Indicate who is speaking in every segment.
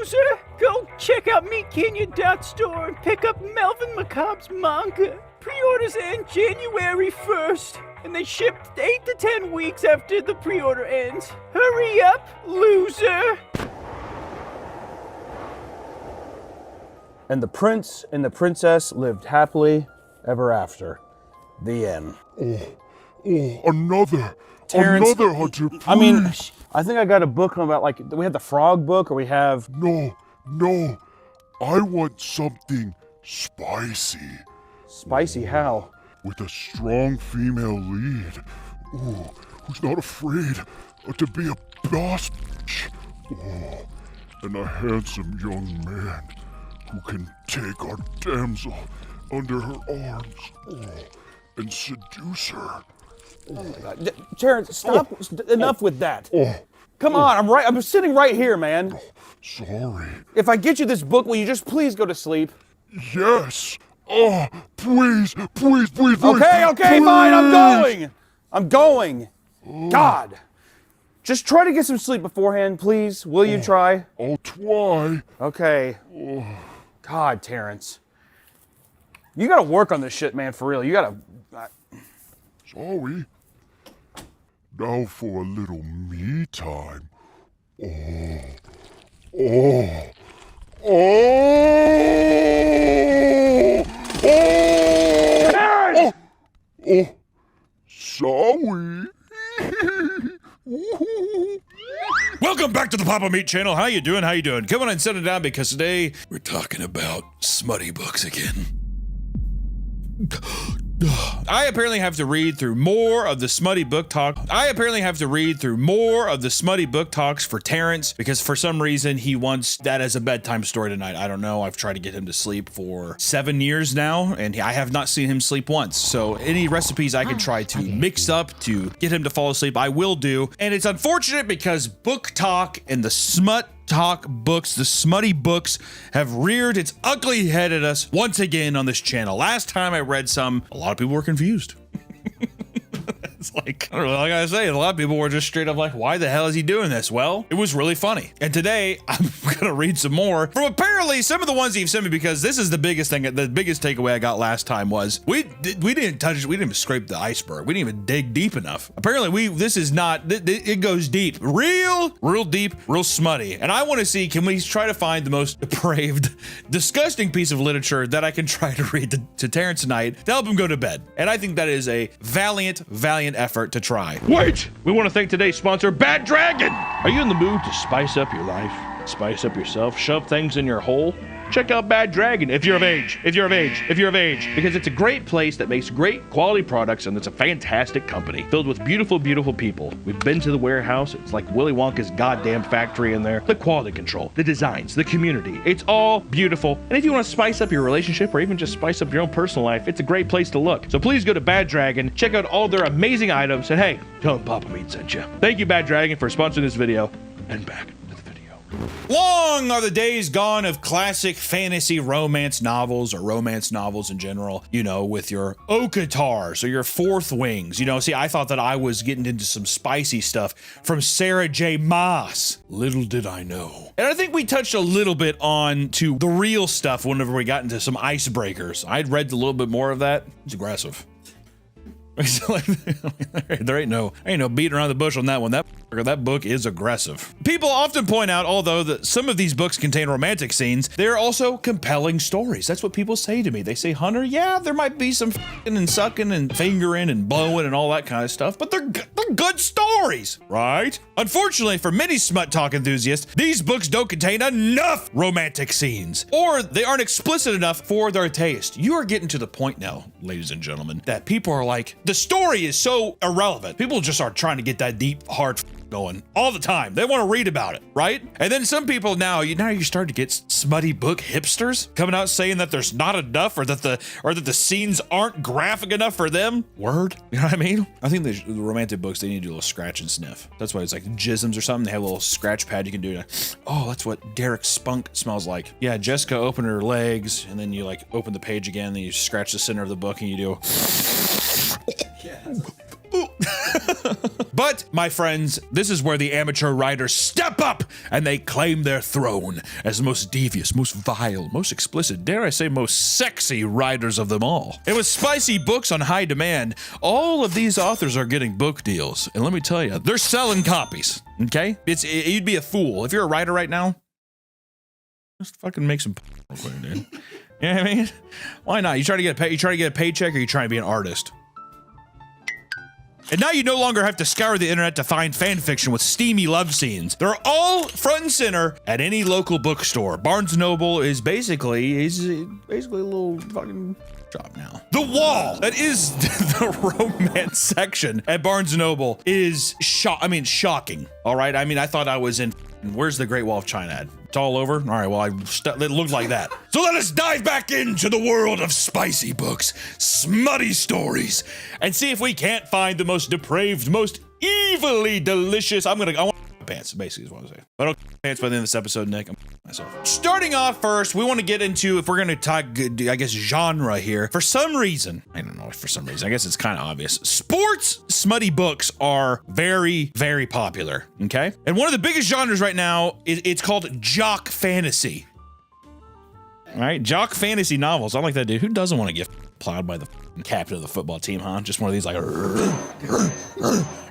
Speaker 1: loser! Go check out MeatCanyon.store and pick up Melvin Macabre's manga. Pre-orders end January 1st, and they ship 8 to 10 weeks after the pre-order ends. Hurry up, loser!
Speaker 2: And the prince and the princess lived happily ever after. The end.
Speaker 3: Another
Speaker 2: Terrence,
Speaker 3: Hunter, please.
Speaker 2: I mean, I think I got a book about, like, we have the frog book, or we have...
Speaker 3: No. I want something spicy.
Speaker 2: Spicy how?
Speaker 3: With a strong female lead. Ooh, who's not afraid to be a boss bitch. Oh, and a handsome young man who can take our damsel under her arms and seduce her.
Speaker 2: Oh my God. Terrence, stop. Enough with that. Come on, I'm sitting right here, man.
Speaker 3: Sorry.
Speaker 2: If I get you this book, will you just please go to sleep?
Speaker 3: Yes. Oh, please.
Speaker 2: Okay,
Speaker 3: please.
Speaker 2: fine, I'm going. God. Just try to get some sleep beforehand, please. Will you try?
Speaker 3: I'll try.
Speaker 2: Okay. God, Terrence. You gotta work on this shit, man, for real. You gotta...
Speaker 3: Sorry. Now for a little me time. Sorry.
Speaker 4: Welcome back to the Papa Meat channel. How you doing? Come on and sit it down because today we're talking about smutty books again. I apparently have to read through more of the smutty book talk. For Terrence because for some reason he wants that as a bedtime story tonight. I don't know. I've tried to get him to sleep for 7 years now and I have not seen him sleep once. So any recipes I can try to mix up to get him to fall asleep, I will do. And it's unfortunate because book talk and the smut talk books, the smutty books, have reared its ugly head at us once again on this channel. Last time I read some, a lot of people were confused. It's like, I don't know, like I say, a lot of people were just straight up like, why the hell is he doing this? Well, it was really funny. And today, I'm gonna read some more from apparently some of the ones that you've sent me because this is the biggest thing, the biggest takeaway I got last time was, we didn't touch it, we didn't even scrape the iceberg. We didn't even dig deep enough. Apparently this is not, it goes deep. Real deep, real smutty. And I wanna see, can we try to find the most depraved, disgusting piece of literature that I can try to read to Terrence tonight to help him go to bed. And I think that is a valiant effort to try.
Speaker 5: Wait! We want to thank today's sponsor, Bad Dragon! Are you in the mood to spice up your life? Spice up yourself? Shove things in your hole? Check out Bad Dragon if you're of age. Because it's a great place that makes great quality products and it's a fantastic company filled with beautiful people. We've been to the warehouse. It's like Willy Wonka's goddamn factory in there. The quality control, the designs, the community. It's all beautiful. And if you want to spice up your relationship or even just spice up your own personal life, it's a great place to look. So please go to Bad Dragon, check out all their amazing items, and hey, tell them Papa Meat sent you. Thank you, Bad Dragon, for sponsoring this video. And back to the video.
Speaker 4: Long are the days gone of classic fantasy romance novels or romance novels in general, you know, with your Okatars or your Fourth Wings. You know, see, I thought that I was getting into some spicy stuff from Sarah J. Maas. Little did I know. And I think we touched a little bit on to the real stuff whenever we got into some icebreakers. I'd read a little bit more of that. It's aggressive. There ain't no beating around the bush on that one. That book is aggressive. People often point out, although that some of these books contain romantic scenes, they're also compelling stories. That's what people say to me. They say, Hunter, yeah, there might be some f***ing and sucking and fingering and blowing and all that kind of stuff, but they're good stories, right? Unfortunately, for many smut talk enthusiasts, these books don't contain enough romantic scenes, or they aren't explicit enough for their taste. You are getting to the point now, ladies and gentlemen, that people are like, the story is so irrelevant. People just are trying to get that deep, hard going all the time. They want to read about it, right? And then some people now you're starting to get smutty book hipsters coming out saying that there's not enough or that the scenes aren't graphic enough for them. Word? You know what I mean? I think the romantic books, they need to do a little scratch and sniff. That's why it's like jisms or something. They have a little scratch pad you can do. Oh, that's what Derek Spunk smells like. Yeah, Jessica opened her legs and then you like open the page again and then you scratch the center of the book and you do But, my friends, this is where the amateur writers step up and they claim their throne as the most devious, most vile, most explicit, dare I say most sexy writers of them all. And with spicy books on high demand, all of these authors are getting book deals. And let me tell you, they're selling copies, okay? You'd be a fool. If you're a writer right now, just fucking make some dude. You know what I mean? Why not? You try to get a paycheck, or you trying to be an artist? And now you no longer have to scour the internet to find fan fiction with steamy love scenes. They're all front and center at any local bookstore. Barnes & Noble is basically a little fucking shop now. The wall that is the romance section at Barnes & Noble is shocking. All right, I mean, I thought I was in. Where's the Great Wall of China at? It's all over? All right, well, it looked like that. So let us dive back into the world of spicy books, smutty stories, and see if we can't find the most depraved, most evilly delicious. I want pants, basically is what I'm saying. But I don't pants by the end of this episode, Nick. I'm myself. Starting off first, we want to get into, if we're going to talk, I guess, genre here. For some reason, I don't know, for some reason, I guess it's kind of obvious. Sports smutty books are very, very popular, okay? And one of the biggest genres right now, it's called jock fantasy. All right, jock fantasy novels. I like that, dude. Who doesn't want to get plowed by the captain of the football team, huh? Just one of these like,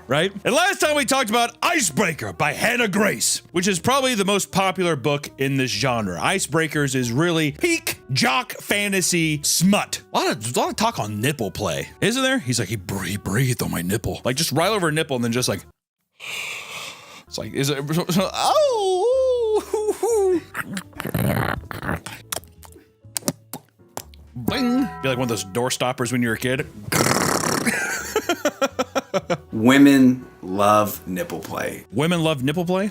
Speaker 4: right? And last time we talked about Icebreaker by Hannah Grace, which is probably the most popular book in this genre. Icebreakers is really peak jock fantasy smut. A lot of talk on nipple play, isn't there? He's like, he breathed on my nipple. Like, just right over a nipple and then just like, it's like, is it, oh, bing. Be like one of those door stoppers when you were a kid.
Speaker 6: Women love nipple play.
Speaker 4: Women love nipple play?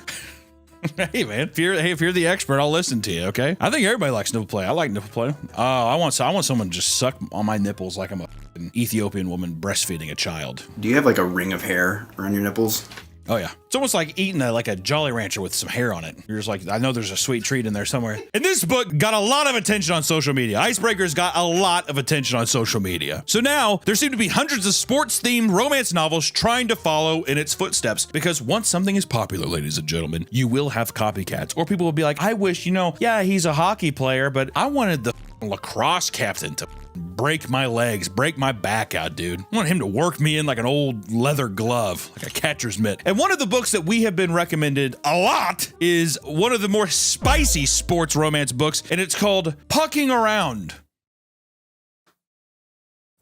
Speaker 4: Hey man, if you're the expert, I'll listen to you, okay? I think everybody likes nipple play. I like nipple play. Oh, I want someone to just suck on my nipples like I'm an Ethiopian woman breastfeeding a child.
Speaker 6: Do you have like a ring of hair around your nipples?
Speaker 4: Oh yeah. It's almost like eating a Jolly Rancher with some hair on it. You're just like, I know there's a sweet treat in there somewhere. And this book got a lot of attention on social media. Icebreakers got a lot of attention on social media. So now there seem to be hundreds of sports-themed romance novels trying to follow in its footsteps, because once something is popular, ladies and gentlemen, you will have copycats. Or people will be like, I wish, yeah, he's a hockey player, but I wanted the lacrosse captain to break my legs, break my back out, dude. I want him to work me in like an old leather glove, like a catcher's mitt. And one of the books that we have been recommended a lot is one of the more spicy sports romance books, and it's called Pucking Around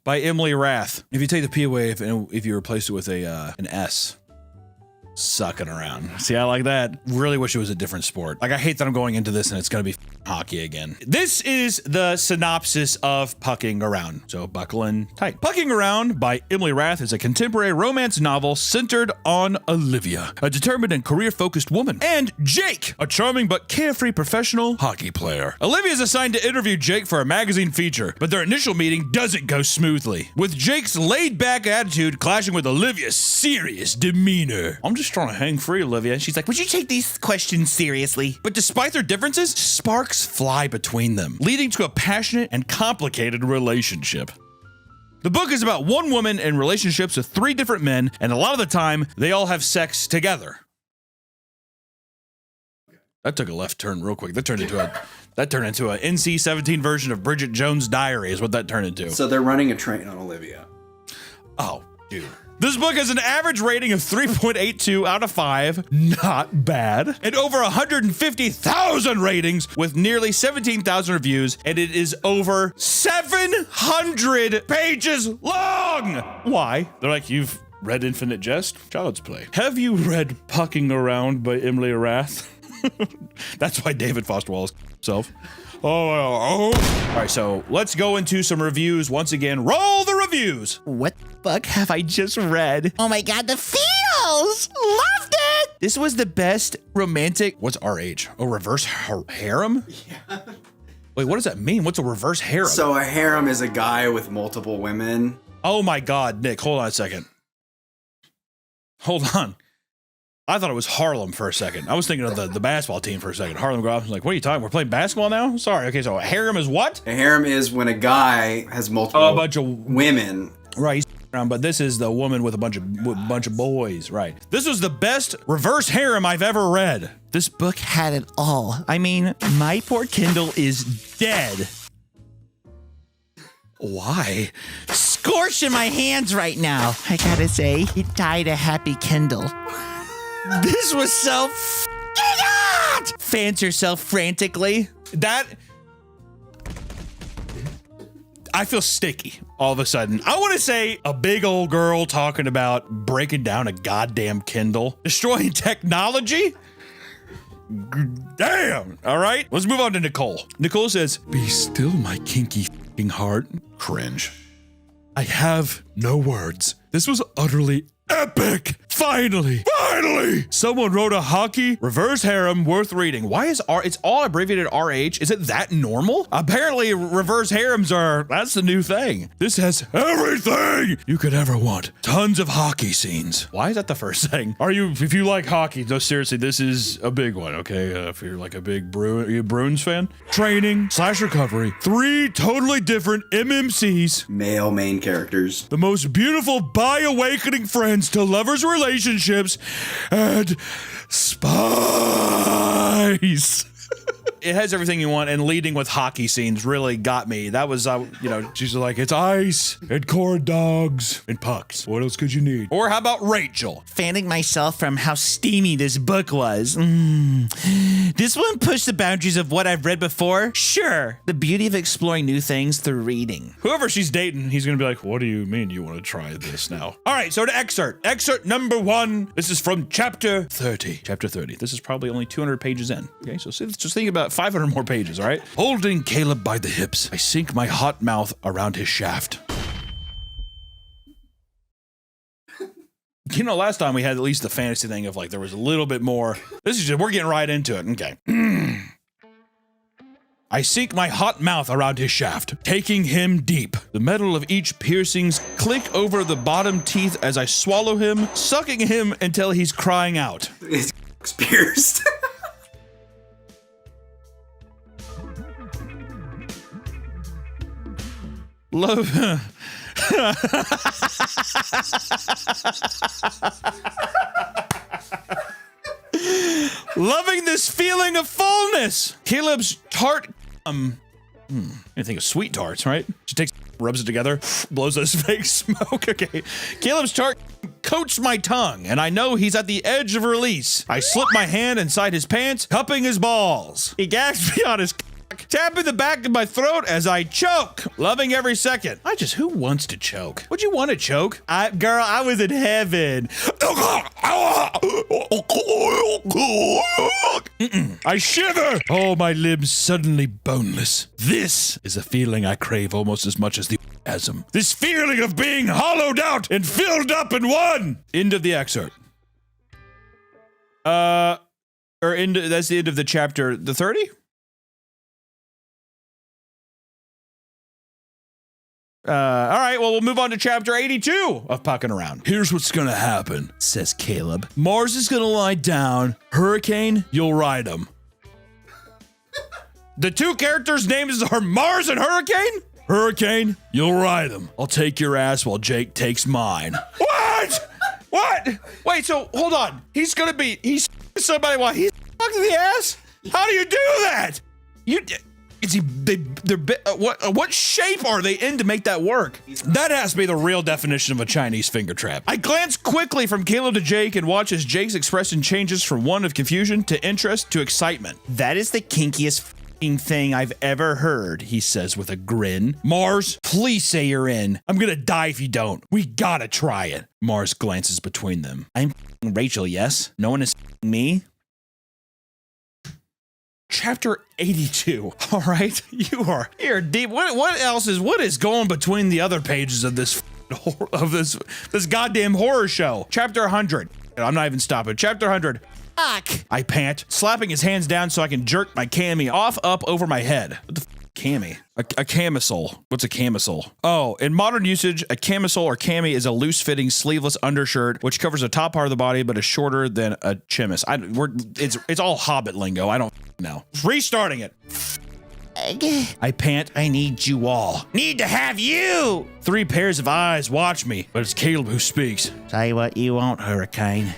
Speaker 4: by Emily Rath. If you take the P away, if you replace it with an S, sucking around. See, I like that. Really wish it was a different sport. Like, I hate that I'm going into this and it's gonna be hockey again. This is the synopsis of Pucking Around, so buckle in tight. Pucking Around by Emily Rath is a contemporary romance novel centered on Olivia, a determined and career-focused woman, and Jake, a charming but carefree professional hockey player. Olivia is assigned to interview Jake for a magazine feature, but their initial meeting doesn't go smoothly, with Jake's laid-back attitude clashing with Olivia's serious demeanor. I'm just trying to hang free, Olivia. And she's like, would you take these questions seriously? But despite their differences, sparks fly between them, leading to a passionate and complicated relationship. The book is about one woman in relationships with 3 different men, and a lot of the time, they all have sex together. That took a left turn real quick. That turned into a NC-17 version of Bridget Jones' Diary is what that turned into.
Speaker 6: So they're running a train on Olivia.
Speaker 4: Oh, dude. This book has an average rating of 3.82 out of 5, not bad, and over 150,000 ratings with nearly 17,000 reviews, and it is over 700 pages long! Why? They're like, you've read Infinite Jest? Child's Play. Have you read Pucking Around by Emily Rath? That's why David Foster Wallace himself. Oh. All right, so let's go into some reviews once again. Roll the reviews. What the fuck have I just read? Oh my god, the feels! Loved it! This was the best romantic. What's RH? A reverse harem? Yeah. Wait, what does that mean? What's a reverse harem?
Speaker 6: So a harem is a guy with multiple women.
Speaker 4: Oh my god, Nick, hold on a second. Hold on. I thought it was Harlem for a second. I was thinking of the basketball team for a second. Harlem Globetrotters. I was like, what are you talking? We're playing basketball now? Sorry. Okay, so a harem is what?
Speaker 6: A harem is when a guy has multiple
Speaker 4: bunch of
Speaker 6: women.
Speaker 4: Right. around, but this is the woman with a bunch of boys, right? This was the best reverse harem I've ever read. This book had it all. I mean, my poor Kindle is dead. Why? Scorching my hands right now. I gotta say, it died a happy Kindle. This was so hot! Fans herself frantically. I feel sticky all of a sudden. I want to say a big old girl talking about breaking down a goddamn Kindle, destroying technology. Damn. All right, let's move on to Nicole. Nicole says, "Be still, my kinky f***ing heart." Cringe. I have no words. This was utterly epic. Finally, someone wrote a hockey reverse harem worth reading. Why is it's all abbreviated RH? Is it that normal? Apparently reverse harems that's the new thing. This has everything you could ever want. Tons of hockey scenes. Why is that the first thing? If you like hockey, no, seriously, this is a big one, okay? If you're like a big Bruins fan. Training / recovery. 3 totally different MMCs.
Speaker 6: Male main characters.
Speaker 4: The most beautiful bi-awakening friends to lovers' relationships and spice. It has everything you want, and leading with hockey scenes really got me. That was, she's like, it's ice and corn dogs and pucks. What else could you need? Or how about Rachel? Fanning myself from how steamy this book was. This one pushed the boundaries of what I've read before. Sure, the beauty of exploring new things through reading. Whoever she's dating, he's gonna be like, what do you mean you want to try this now? All right, so to excerpt. Excerpt number 1. This is from chapter 30. Chapter 30. This is probably only 200 pages in. Okay, so just think about 500 more pages, all right? Holding Caleb by the hips, I sink my hot mouth around his shaft. Last time we had at least the fantasy thing of like there was a little bit more. This is just, we're getting right into it. Okay. I sink my hot mouth around his shaft, taking him deep. The metal of each piercings click over the bottom teeth as I swallow him, sucking him until he's crying out.
Speaker 6: His pierced.
Speaker 4: Love. Loving this feeling of fullness. Caleb's tart. I think of sweet tarts, right? She takes, rubs it together, blows those fake smoke. Okay. Caleb's tart coats my tongue, and I know he's at the edge of release. I slip my hand inside his pants, cupping his balls. He gasps me on his tapping the back of my throat as I choke, loving every second. Who wants to choke? Would you want to choke? Girl, I was in heaven. I shiver. Oh, my limbs suddenly boneless. This is a feeling I crave almost as much as the orgasm. This feeling of being hollowed out and filled up in one. End of the excerpt. That's the end of the chapter. The 30? All right, well, we'll move on to chapter 82 of Pucking Around. Here's what's gonna happen, says Caleb. Mars is gonna lie down. Hurricane, you'll ride him. The 2 characters' names are Mars and Hurricane? Hurricane, you'll ride him. I'll take your ass while Jake takes mine. What? What? Wait, so hold on. He's somebody while he's fucking the ass? How do you do that? What shape are they in to make that work? That has to be the real definition of a Chinese finger trap. I glance quickly from Caleb to Jake and watch as Jake's expression changes from one of confusion to interest to excitement. That is the kinkiest f***ing thing I've ever heard, he says with a grin. Mars, please say you're in. I'm gonna die if you don't. We gotta try it. Mars glances between them. I'm f***ing Rachel, yes? No one is f***ing me? Chapter 82. All right, you're deep. What is going between the other pages of this goddamn horror show? Chapter 100. I'm not even stopping. Chapter 100. Fuck! I pant, slapping his hands down so I can jerk my cami up over my head. What the cami? A camisole. What's a camisole? Oh, in modern usage, a camisole or cami is a loose-fitting, sleeveless undershirt which covers the top part of the body but is shorter than a chemise. It's all Hobbit lingo. I don't know. Restarting it.
Speaker 7: beg.
Speaker 4: I pant, I need you all.
Speaker 7: Need to have you.
Speaker 4: 3 pairs of eyes watch me, but it's Caleb who speaks.
Speaker 7: Say what you want, Hurricane.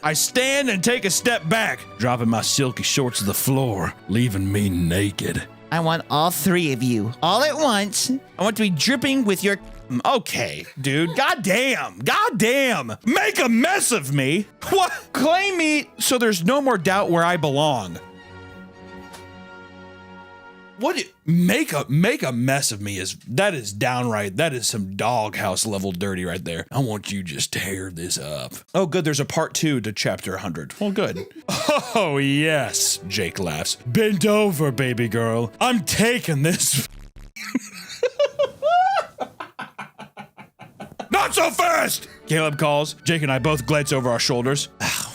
Speaker 4: I stand and take a step back, dropping my silky shorts to the floor, leaving me naked.
Speaker 7: I want all 3 of you, all at once. I want to be dripping with your...
Speaker 4: Okay, dude. Goddamn. Make a mess of me. What? Claim me so there's no more doubt where I belong. What? Make a mess of me is downright. That is some doghouse level dirty right there. I want you just tear this up. Oh, good. There's a part 2 to chapter 100. Well, good. Oh, yes. Jake laughs. Bend over, baby girl. I'm taking this. Not so fast! Caleb calls. Jake and I both glance over our shoulders.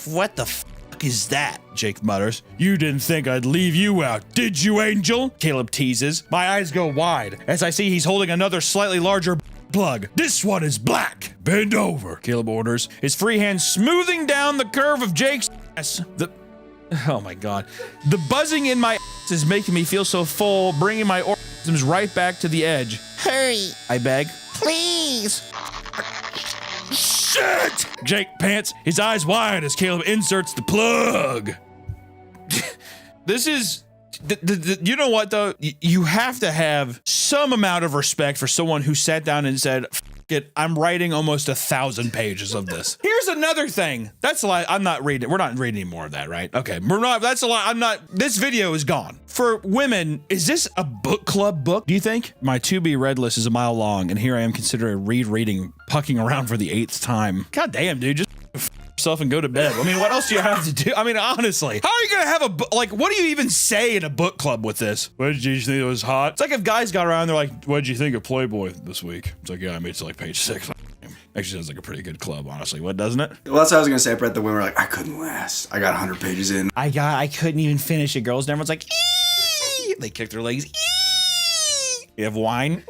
Speaker 7: What the fuck is that?
Speaker 4: Jake mutters. You didn't think I'd leave you out, did you, Angel? Caleb teases. My eyes go wide as I see he's holding another slightly larger plug. This one is black. Bend over, Caleb orders, his free hand smoothing down the curve of Jake's ass. Oh my god. The buzzing in my ass is making me feel so full, bringing my organisms right back to the edge.
Speaker 7: Hurry,
Speaker 4: I beg.
Speaker 7: please.
Speaker 4: Shit! Jake pants, his eyes wide as Caleb inserts the plug. This is... you know what, though? You have to have some amount of respect for someone who sat down and said, F it, I'm writing almost 1,000 pages of this. Here's another thing. That's a lie. I'm not reading. We're not reading any more of that, right? Okay. We're not. That's a lie. I'm not. This video is gone. For women, is this a book club book, do you think? My to-be read list is a mile long, and here I am considering rereading Pucking Around for the 8th time. God damn, dude. Just yourself and go to bed. I mean, what else do you have to do? I mean, honestly, how are you gonna have a like? What do you even say in a book club with this? What did you think it was hot? It's like if guys got around, they're like, "What did you think of Playboy this week?" It's like, "Yeah, I made it to like page 6." Actually, sounds like a pretty good club, honestly. What, doesn't it?
Speaker 6: Well, that's what I was gonna say. Brett, the women were like, I couldn't last. I got 100 pages in.
Speaker 7: I couldn't even finish it, girls. And everyone's like, eee!
Speaker 4: They kick their legs. Eee! You have wine,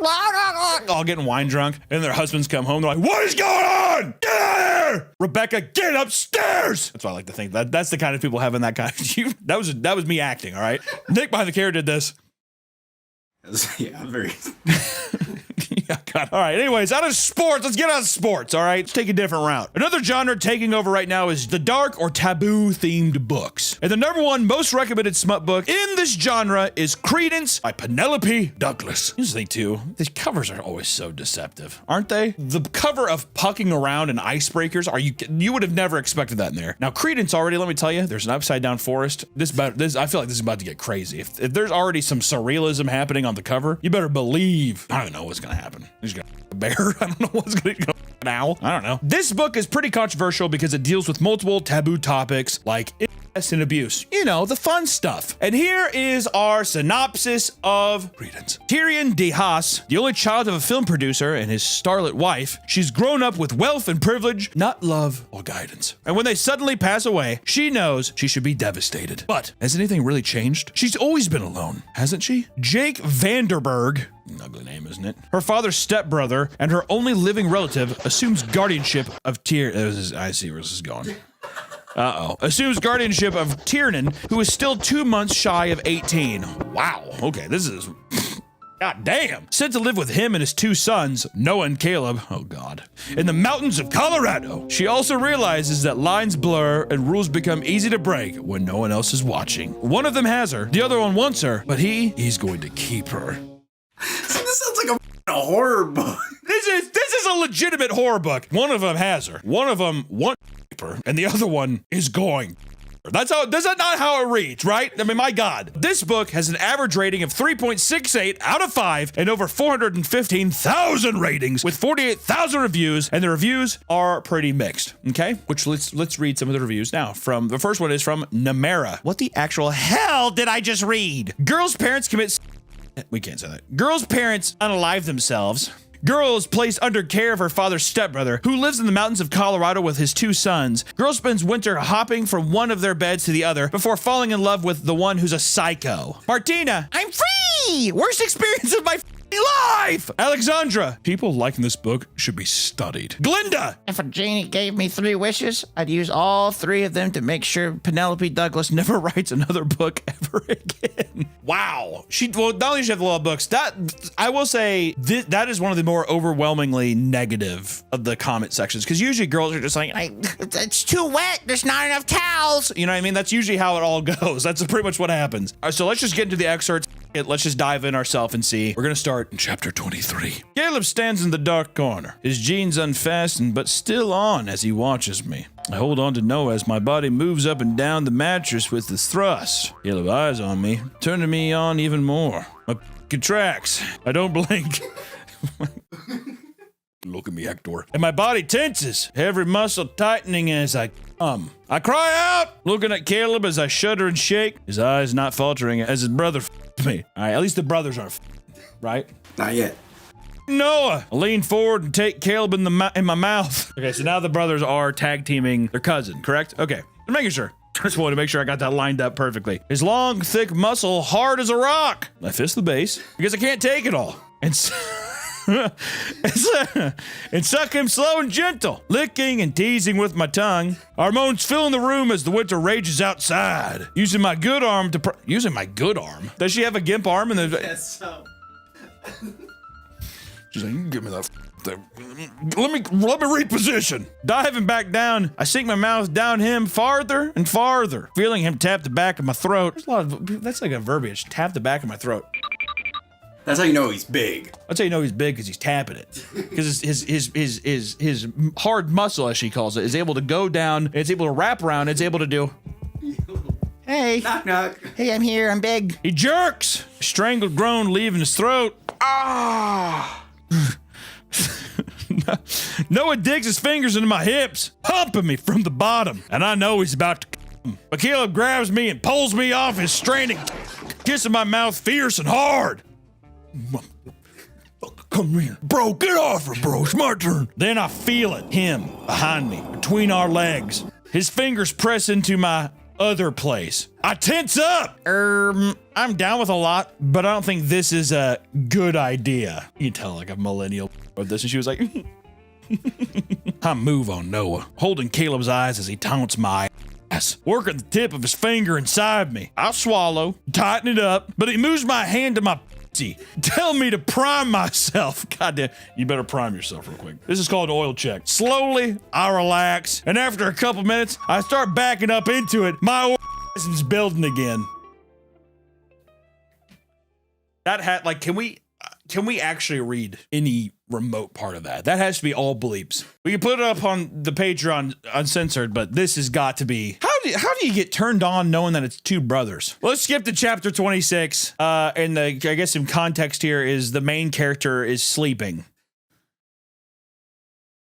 Speaker 4: all getting wine drunk, and their husbands come home. They're like, "What is going on? Get out of here, Rebecca! Get upstairs!" That's what I like to think. That's the kind of people having that kind of. That was me acting. All right, Nick behind the camera did this.
Speaker 6: Yeah, very.
Speaker 4: Yeah, God. All right. Anyways, out of sports, let's get out of sports. All right, let's take a different route. Another genre taking over right now is the dark or taboo themed books. And the #1 most recommended smut book in this genre is Credence by Penelope Douglas. Here's the thing too, these covers are always so deceptive, aren't they? The cover of Pucking Around and Icebreakers, you would have never expected that in there. Now Credence already, let me tell you, there's an upside down forest. I feel like this is about to get crazy. If there's already some surrealism happening on the cover, you better believe. I don't know what's gonna happen. He's gonna a bear. I don't know what's gonna go now. I don't know. This book is pretty controversial because it deals with multiple taboo topics like incest and abuse. You know, the fun stuff. And here is our synopsis of Credence. Tyrion de Haas, the only child of a film producer and his starlet wife, she's grown up with wealth and privilege, not love or guidance. And when they suddenly pass away, she knows she should be devastated. But has anything really changed? She's always been alone, hasn't she? Jake Vanderberg, an ugly name, isn't it? Her father's stepbrother and her only living relative assumes guardianship of I see where this is going. Assumes guardianship of Tiernan, who is still 2 months shy of 18. Wow. Okay, this is... God damn. Sent to live with him and his 2 sons, Noah and Caleb, oh god, in the mountains of Colorado. She also realizes that lines blur and rules become easy to break when no one else is watching. One of them has her, the other one wants her, but he's going to keep her.
Speaker 6: This sounds like a horror book.
Speaker 4: This is a legitimate horror book. One of them has her. One of them wants her, and the other one is going. That's not how it reads, right? I mean, my God. This book has an average rating of 3.68 out of 5 and over 415,000 ratings with 48,000 reviews, and the reviews are pretty mixed, okay? Which let's read some of the reviews now. The first one is from Namera. What the actual hell did I just read? Girls' parents commit... We can't say that. Girls' parents unalive themselves. Girl is placed under care of her father's stepbrother, who lives in the mountains of Colorado with his 2 sons. Girl spends winter hopping from one of their beds to the other before falling in love with the one who's a psycho. Martina, I'm free! Worst experience of my life! Alexandra, people liking this book should be studied. Glinda,
Speaker 7: If a genie gave me 3 wishes, I'd use all 3 of them to make sure Penelope Douglas never writes another book ever again.
Speaker 4: Wow. Well, not only does she have the law books, that I will say that is one of the more overwhelmingly negative of the comment sections. Because usually girls are just like, it's too wet. There's not enough towels. You know what I mean? That's usually how it all goes. That's pretty much what happens. All right, so let's just get into the excerpts. Let's just dive in ourselves and see. We're going to start in chapter 23. Caleb stands in the dark corner, his jeans unfastened but still on as he watches me. I hold on to Noah as my body moves up and down the mattress with the thrust. Caleb eyes on me, turning me on even more. My contracts. I don't blink. Look at me, Hector. And my body tenses, every muscle tightening as I come. I cry out, looking at Caleb as I shudder and shake, his eyes not faltering as his brother me. All right, at least the brothers aren't right?
Speaker 6: Not yet.
Speaker 4: Noah! I lean forward and take Caleb in my mouth. Okay, so now the brothers are tag teaming their cousin, correct? Okay, I'm making sure. Just wanted to make sure I got that lined up perfectly. His long, thick muscle, hard as a rock. I fist the base because I can't take it all. And suck him slow and gentle, licking and teasing with my tongue. Our moans fill in the room as the winter rages outside. Using my good arm? Does she have a gimp arm in the?
Speaker 6: Yes, so.
Speaker 4: She's like, give me that. Let me reposition. Diving back down, I sink my mouth down him farther and farther, feeling him tap the back of my throat. There's a lot of that's like a verbiage. Tap the back of my throat.
Speaker 6: That's how you know he's big.
Speaker 4: That's how you know he's big because he's tapping it. Because his hard muscle, as she calls it, is able to go down. It's able to wrap around. It's able to do.
Speaker 7: Hey.
Speaker 6: Knock, knock.
Speaker 7: Hey, I'm here. I'm big.
Speaker 4: He jerks. A strangled groan leaving his throat. Ah. Noah digs his fingers into my hips, humping me from the bottom, and I know he's about to come. But Caleb grabs me and pulls me off his straining, kissing my mouth fierce and hard. Come here. Bro, get off her, bro. It's my turn. Then I feel it, him, behind me, between our legs. His fingers press into my other place. I tense up. I'm down with a lot, but I don't think this is a good idea. You can tell like a millennial of this, and she was like, I move on Noah, holding Caleb's eyes as he taunts my ass, working the tip of his finger inside me. I swallow, tighten it up, but he moves my hand to my tell me to prime myself. Goddamn, you better prime yourself real quick. This is called an oil check. Slowly, I relax, and after a couple minutes, I start backing up into it. My is building again. That hat, like, can we actually read any remote part of that? That has to be all bleeps. We can put it up on the Patreon uncensored, but this has got to be. How do you get turned on knowing that it's two brothers? Well, let's skip to chapter 26. And I guess some context here is the main character is sleeping.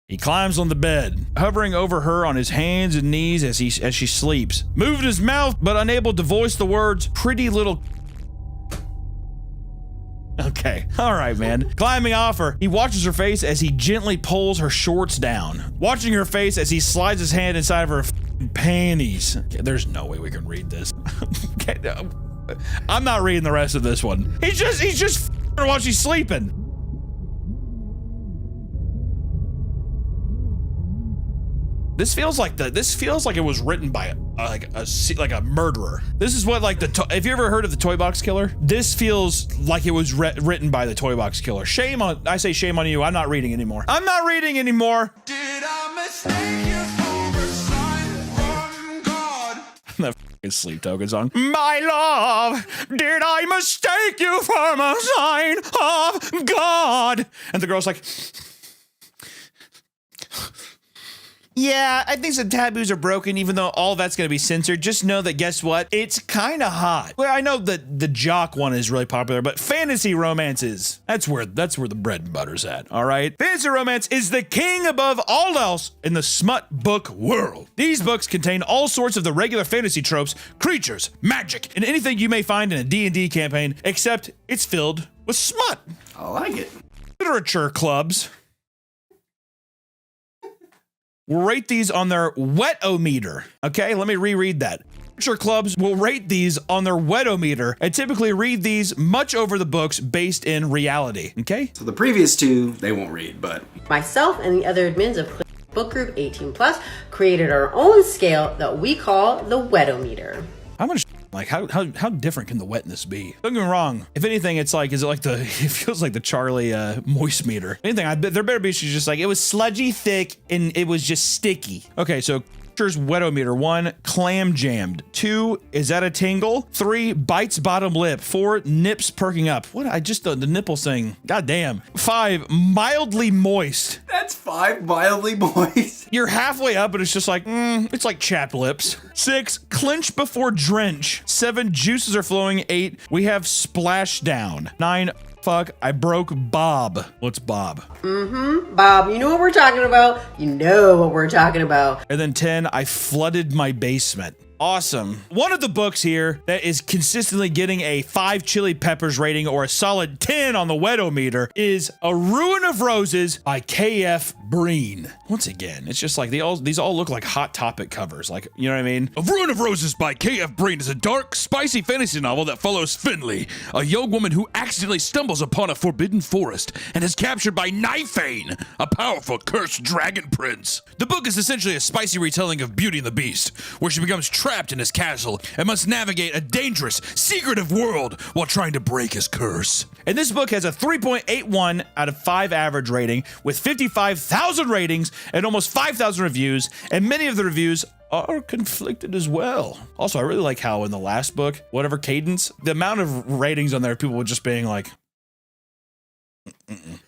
Speaker 4: He climbs on the bed, hovering over her on his hands and knees as she sleeps, moving his mouth but unable to voice the words "pretty little." Okay, all right, man. Climbing off her, he watches her face as he gently pulls her shorts down, watching her face as he slides his hand inside of her panties. Okay, there's no way we can read this. Okay, no. I'm not reading the rest of this one. He's just her while she's sleeping. This feels like it was written by a murderer. This is what have you ever heard of the Toy Box Killer? This feels like it was written by the Toy Box Killer. Shame on you. I'm not reading anymore. Did I mistake you for a sign from God? That fucking Sleep Token song. My love, did I mistake you for a sign of God? And the girl's like, yeah, I think some taboos are broken, even though all that's going to be censored. Just know that, guess what? It's kind of hot. Well, I know that the jock one is really popular, but fantasy romances, that's where the bread and butter's at, all right? Fantasy romance is the king above all else in the smut book world. These books contain all sorts of the regular fantasy tropes, creatures, magic, and anything you may find in a D&D campaign, except it's filled with smut.
Speaker 6: I like it.
Speaker 4: Literature clubs will rate these on their wetometer. Okay, let me reread that. Literature clubs will rate these on their wetometer and typically read these much over the books based in reality. Okay?
Speaker 6: So the previous two, they won't read, but
Speaker 8: myself and the other admins of Book Group 18+ created our own scale that we call the wetometer.
Speaker 4: How much Like how different can the wetness be? Don't get me wrong. If anything, it's like, is it like the, it feels like the Charlie moist meter. Anything, I bet there better be, she's just like, it was sludgy thick and it was just sticky. Okay, so Wetometer. 1, clam jammed. 2, is that a tingle? 3, bites bottom lip. 4, nips perking up. What? I just, the nipple thing. God damn. 5, mildly moist.
Speaker 6: That's 5 mildly moist.
Speaker 4: You're halfway up and it's just like, it's like chapped lips. 6, clench before drench. 7, juices are flowing. 8, we have splash down. 9, fuck, I broke Bob. What's Bob?
Speaker 8: Bob, you know what we're talking about. You know what we're talking about.
Speaker 4: And then 10, I flooded my basement. Awesome. One of the books here that is consistently getting a 5 chili peppers rating or a solid 10 on the Wetometer is A Ruin of Roses by K.F. Breen. Once again, it's just like these all look like Hot Topic covers. Like, you know what I mean?
Speaker 9: A Ruin of Roses by K.F. Breen is a dark, spicy fantasy novel that follows Finley, a young woman who accidentally stumbles upon a forbidden forest and is captured by Nifane, a powerful cursed dragon prince. The book is essentially a spicy retelling of Beauty and the Beast, where she becomes trapped in his castle and must navigate a dangerous, secretive world while trying to break his curse.
Speaker 4: And this book has a 3.81 out of 5 average rating with 55,000 ratings and almost 5,000 reviews, and many of the reviews are conflicted as well. Also, I really like how in the last book, whatever Cadence, the amount of ratings on there, people were just being like,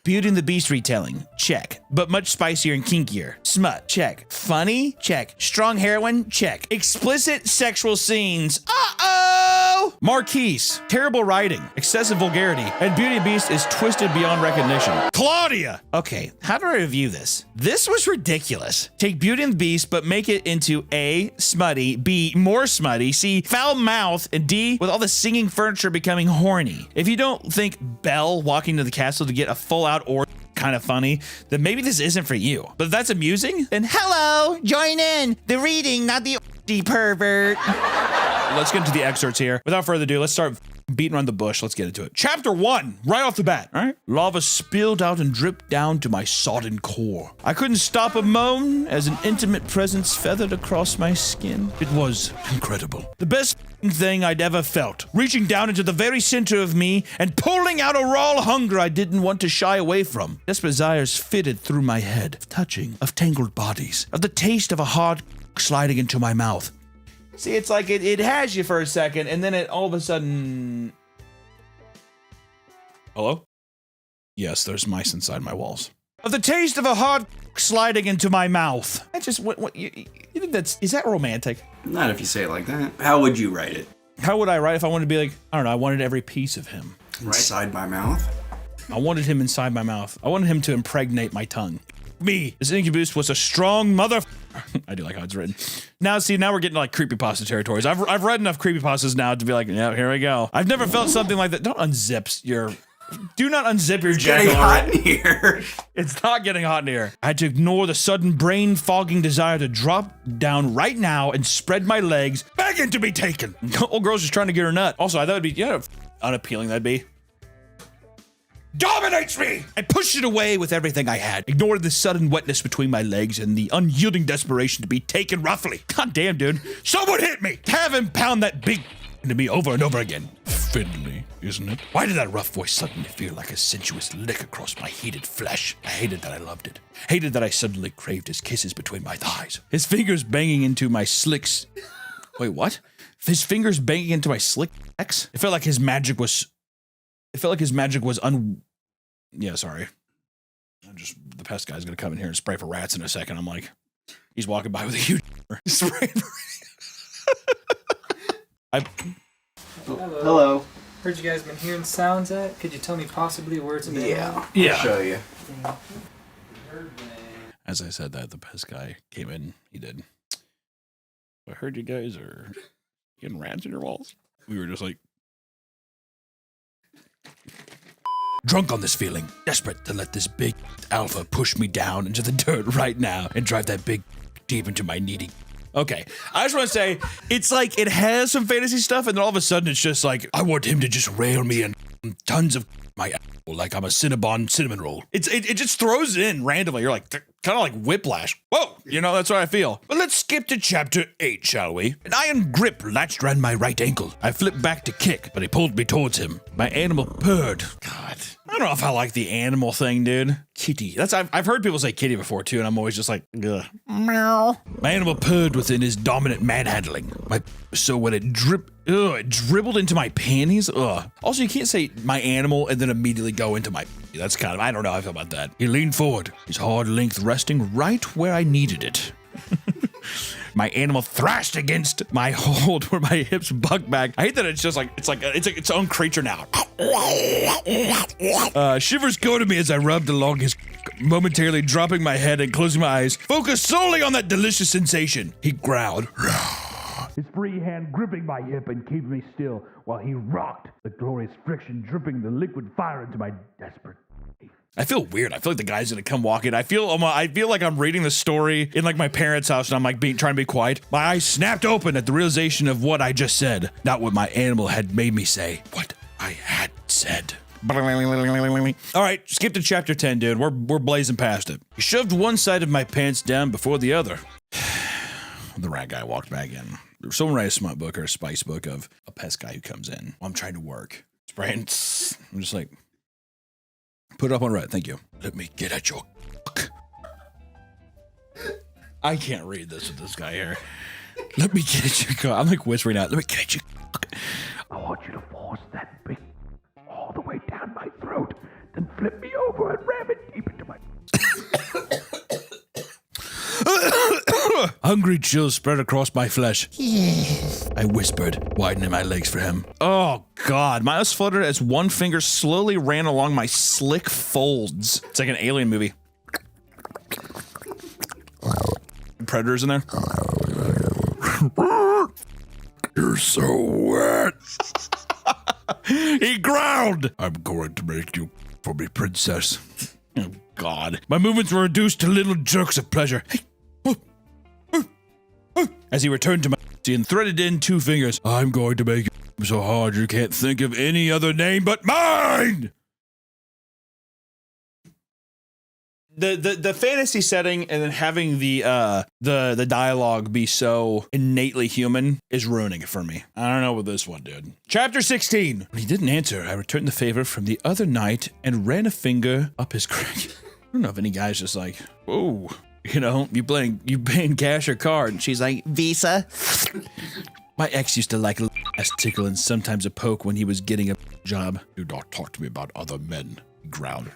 Speaker 4: Beauty and the Beast retelling, check, but much spicier and kinkier. Smut, check. Funny, check. Strong heroine, check. Explicit sexual scenes, uh-oh! Marquise, terrible writing, excessive vulgarity, and Beauty and the Beast is twisted beyond recognition. Claudia! Okay, how do I review this? This was ridiculous. Take Beauty and the Beast, but make it into A, smutty, B, more smutty, C, foul mouth, and D, with all the singing furniture becoming horny. If you don't think Belle walking to the castle to get a full-out or kind of funny, then maybe this isn't for you. But if that's amusing, then
Speaker 7: Hello, join in. The reading, not the pervert.
Speaker 4: let's get into the excerpts here. Without further ado, let's start beating around the bush. Let's get into it. Chapter 1, right off the bat. All right. Lava spilled out and dripped down to my sodden core. I couldn't stop a moan as an intimate presence feathered across my skin. It was incredible. The best thing I'd ever felt. Reaching down into the very center of me and pulling out a raw hunger I didn't want to shy away from. Desperate desires fitted through my head. Of touching, of tangled bodies, of the taste of a hard sliding into my mouth. See, it's like it has you for a second, and then it all of a sudden... Hello? Yes, there's mice inside my walls. Of the taste of a hard sliding into my mouth. I just, what you think is that romantic?
Speaker 6: Not if you say it like that. How would you write it?
Speaker 4: How would I write if I wanted to be like, I don't know, I wanted every piece of him.
Speaker 6: Inside my mouth?
Speaker 4: I wanted him inside my mouth. I wanted him to impregnate my tongue. Me, this incubus was a strong mother... I do like how it's written. Now we're getting to like creepypasta territories. I've read enough creepypastas now to be like, yeah, here we go. I've never felt something like that. Don't unzip your... Do not unzip your jacket.
Speaker 6: It's getting hot in here.
Speaker 4: It's not getting hot in here. I had to ignore the sudden brain-fogging desire to drop down right now and spread my legs, begging to be taken. Old girl's just trying to get her nut. Also, I thought it'd be, unappealing that'd be. Dominates me! I pushed it away with everything I had, ignored the sudden wetness between my legs and the unyielding desperation to be taken roughly. God damn, dude. Someone hit me! Have him pound that big into me over and over again. Finley, isn't it? Why did that rough voice suddenly feel like a sensuous lick across my heated flesh? I hated that I loved it. Hated that I suddenly craved his kisses between my thighs. His fingers banging into my slicks. Wait, what? His fingers banging into my slick X? It felt like his magic was... Yeah, sorry. The pest guy's gonna come in here and spray for rats in a second. I'm like, he's walking by with a huge spray.
Speaker 6: Hello.
Speaker 10: Heard you guys been hearing sounds at? Could you tell me possibly where it's been?
Speaker 6: Yeah.
Speaker 4: Yeah.
Speaker 6: I'll show you.
Speaker 4: As I said that, the pest guy came in. He did. I heard you guys are getting rats in your walls. We were just like, drunk on this feeling, desperate to let this big alpha push me down into the dirt right now and drive that big deep into my needy. Okay, I just want to say, it's like it has some fantasy stuff, and then all of a sudden it's just like, I want him to just rail me and tons of
Speaker 9: my asshole like I'm a Cinnabon cinnamon roll.
Speaker 4: It just throws in randomly. You're like, kind of like whiplash. Whoa, you know, that's what I feel.
Speaker 9: But let's skip to chapter 8, shall we? An iron grip latched around my right ankle. I flipped back to kick, but he pulled me towards him. My animal purred.
Speaker 4: God, I don't know if I like the animal thing, dude. Kitty. I've heard people say kitty before too, and I'm always just like, ugh.
Speaker 9: Meow. My animal purred within his dominant manhandling. So when it dribbled into my panties. Ugh.
Speaker 4: Also, you can't say my animal and then immediately go into my. That's kind of, I don't know how I feel about that.
Speaker 9: He leaned forward, his hard length resting right where I needed it.
Speaker 4: My animal thrashed against my hold where my hips buck back. I hate that it's just like it's its own creature now.
Speaker 9: Shivers go to me as I rubbed along his, momentarily dropping my head and closing my eyes, focused solely on that delicious sensation. He growled,
Speaker 5: his free hand gripping my hip and keeping me still while he rocked, the glorious friction dripping the liquid fire into my desperate.
Speaker 4: I feel weird. I feel like the guy's gonna come walk in. I feel like I'm reading the story in like my parents' house and I'm like trying to be quiet.
Speaker 9: My eyes snapped open at the realization of what I just said. Not what my animal had made me say. What I had said.
Speaker 4: All right, skip to chapter 10, dude. We're blazing past it. He shoved one side of my pants down before the other. The rat guy walked back in. Someone write a smut book or a spice book of a pest guy who comes in while I'm trying to work. Spraying. I'm just like, put it up on Reddit. Thank you.
Speaker 9: Let me get at your
Speaker 4: I can't read this with this guy here.
Speaker 9: Let me get at your
Speaker 4: I'm like whispering out. Let me get at your
Speaker 5: I want you to force that big all the way down my throat, then flip me over and ram it deep into my.
Speaker 9: Hungry chills spread across my flesh. I whispered, widening my legs for him.
Speaker 4: Oh, God. My eyes fluttered as one finger slowly ran along my slick folds. It's like an alien movie. Predators in there.
Speaker 9: You're so wet. He growled. I'm going to make you for me, princess.
Speaker 4: Oh, God.
Speaker 9: My movements were reduced to little jerks of pleasure. As he returned to my and threaded in 2 fingers. I'm going to make you so hard you can't think of any other name but mine!
Speaker 4: The fantasy setting and then having the dialogue be so innately human is ruining it for me. I don't know with this one, dude. Chapter 16.
Speaker 9: When he didn't answer, I returned the favor from the other night and ran a finger up his crack.
Speaker 4: I don't know if any guy's just like, whoa, you know, you paying cash or card? And she's like,
Speaker 7: Visa.
Speaker 9: My ex used to like a ass tickle and sometimes a poke when he was getting a job.
Speaker 3: Do not talk to me about other men, he growled.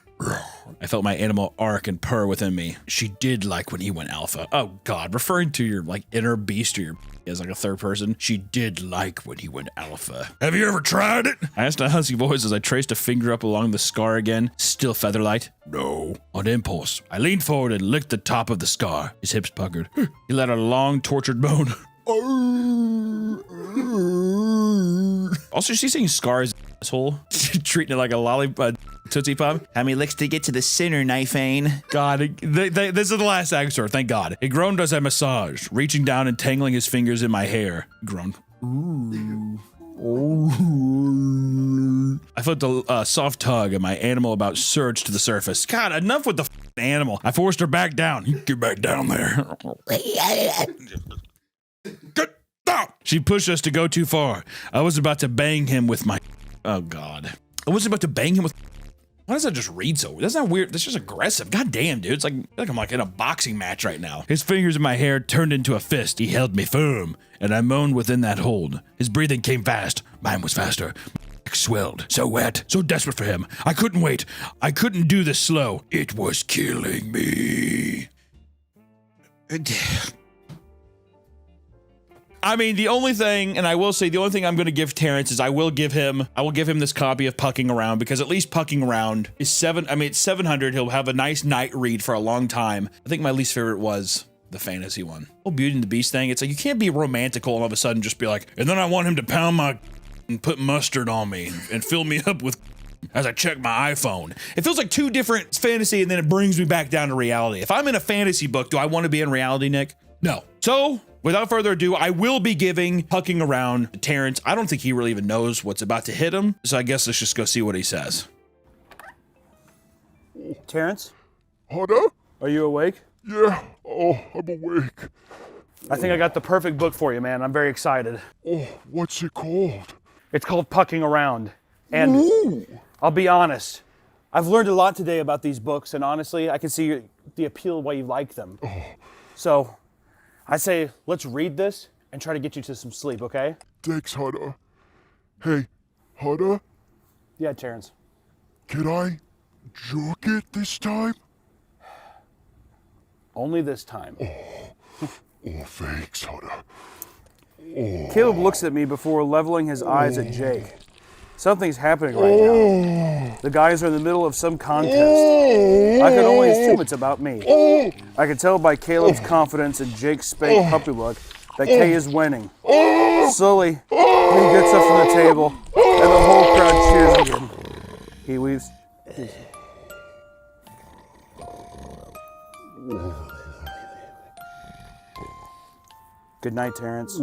Speaker 4: I felt my animal arc and purr within me. She did like when he went alpha. Oh, God, referring to your like inner beast or your as like a third person. She did like when he went alpha.
Speaker 9: Have you ever tried it?
Speaker 4: I asked in a husky voice as I traced a finger up along the scar again, still featherlight.
Speaker 9: No. On impulse, I leaned forward and licked the top of the scar. His hips puckered.
Speaker 4: He let out a long, tortured moan. Also, she's saying scars asshole, treating it like a lollipop. Tootsie Pop.
Speaker 7: How many licks to get to the center, Knifeane?
Speaker 4: God, this is the last Agasaur, thank God.
Speaker 9: He groaned as I massaged, reaching down and tangling his fingers in my hair.
Speaker 4: He groaned. Ooh. I felt a soft tug and my animal about surged to the surface. God, enough with the animal. I forced her back down.
Speaker 9: Get back down there.
Speaker 4: Get down. She pushed us to go too far. I was about to bang him with my... Oh, God. I was about to bang him with... Why does that just read so? That's not weird. That's just aggressive. God damn, dude. It's like I'm like in a boxing match right now.
Speaker 9: His fingers in my hair turned into a fist. He held me firm, and I moaned within that hold. His breathing came fast. Mine was faster. My neck swelled. So wet. So desperate for him. I couldn't wait. I couldn't do this slow. It was killing me.
Speaker 4: I mean, the only thing, and I will say the only thing I'm going to give Terrence is I will give him this copy of Pucking Around, because at least Pucking Around is it's 700. He'll have a nice night read for a long time. I think my least favorite was the fantasy one. Oh, Beauty and the Beast thing. It's like, you can't be romantical and all of a sudden just be like,
Speaker 9: and then I want him to pound my and put mustard on me and fill me up with as I check my iPhone.
Speaker 4: It feels like two different fantasy and then it brings me back down to reality. If I'm in a fantasy book, do I want to be in reality, Nick? No. So, without further ado, I will be giving Pucking Around to Terrence. I don't think he really even knows what's about to hit him, so I guess let's just go see what he says.
Speaker 2: Terrence,
Speaker 3: Hunter?
Speaker 2: are you awake?
Speaker 3: Yeah. Oh, I'm awake.
Speaker 2: I think I got the perfect book for you, man. I'm very excited.
Speaker 3: Oh, what's it called?
Speaker 2: It's called Pucking Around. And I'll be honest, I've learned a lot today about these books, and honestly, I can see the appeal why you like them. So I say, let's read this and try to get you to some sleep, okay?
Speaker 3: Thanks, Hunter. Hey, Hunter,
Speaker 2: Yeah, Terrence.
Speaker 3: can I jerk it this time?
Speaker 2: Only this time.
Speaker 3: Oh, thanks, Hunter.
Speaker 2: Caleb looks at me before leveling his eyes at Jake. Something's happening right now. The guys are in the middle of some contest. I can only assume it's about me. I can tell by Caleb's confidence and Jake's spank puppy look that Kay is winning. Slowly, he gets up from the table, and the whole crowd cheers again. He weaves. Good night, Terrence.